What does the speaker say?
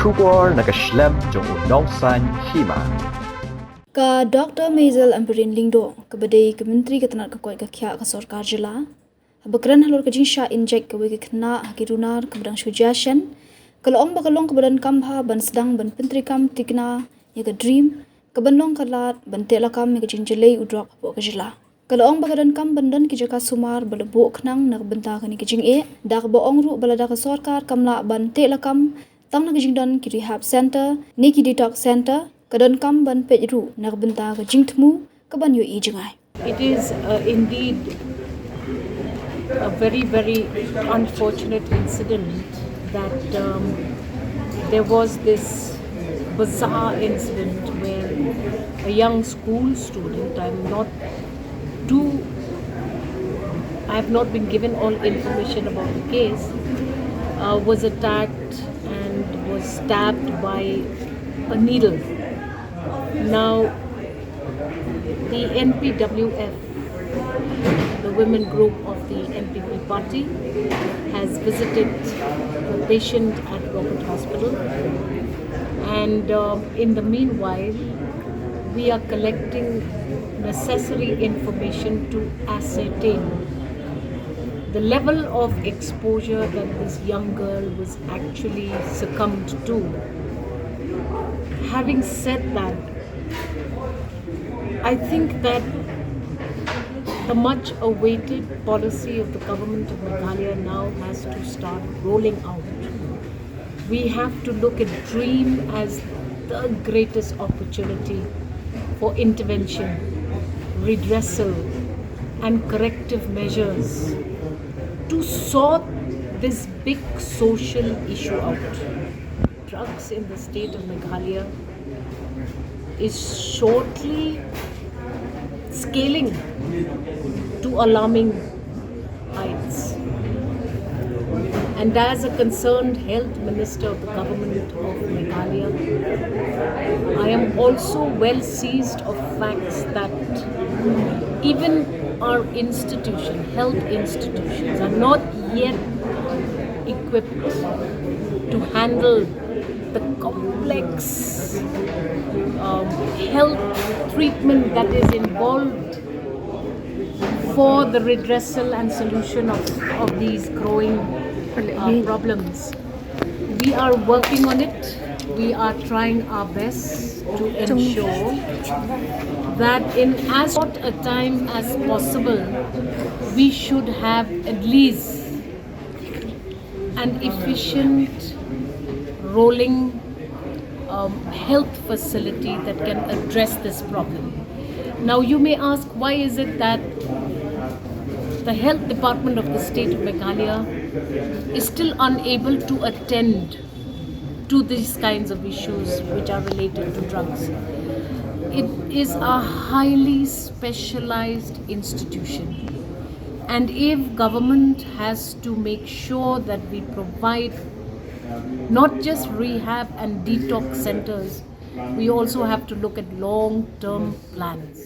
Shubor nakaslem jong unong san Hima. Ka Dr. Mazel Ampareen Lingdo kabadai ke Menteri Ketenaga Kerjaan Kakhynnah ke Sarkar Jila habakran halor ke Jingshah Injek ke Kakhynnah hakirunar ke bedang suggestion kalau ong bakalong ke badan kamha ban sedang ban Pyntreikam Tikna ya ke dream ke bandong kalat ban telakam ya ke Jingjelai udrak bo ke Jila kalau ong bakadan kam bandan ki jaka sumar balebo knang nak benta kani ke Jinge dak bo ong ru balada ke Sarkar kamla ban telakam tang nak jingdan ki rehab center ni ki detox center kadan kam ban pejru nak benta ke jingtmu ke ban yo ijengai. It is indeed a very, very unfortunate incident that there was this bizarre incident where a young school student, I have not been given all information about the case, was attacked and was stabbed by a needle. Now, the NPWF, the women group of the NPP party, has visited the patient at Rocket Hospital, and in the meanwhile, we are collecting necessary information to ascertain the level of exposure that this young girl was actually succumbed to. Having said that, I think that the much awaited policy of the government of Meghalaya now has to start rolling out. We have to look at DREAM as the greatest opportunity for intervention, redressal and corrective measures to sort this big social issue out. Drugs in the state of Meghalaya is shortly scaling to alarming heights. And as a concerned health minister of the government of Meghalaya, I am also well seized of facts that even our health institutions are not yet equipped to handle the complex health treatment that is involved for the redressal and solution of these growing problems. We are working on it. We are trying our best to ensure that in as short a time as possible, we should have at least an efficient rolling health facility that can address this problem. Now you may ask, why is it that the health department of the state of Meghalaya is still unable to attend to these kinds of issues which are related to drugs? It is a highly specialized institution, and if government has to make sure that we provide not just rehab and detox centers, we also have to look at long-term plans.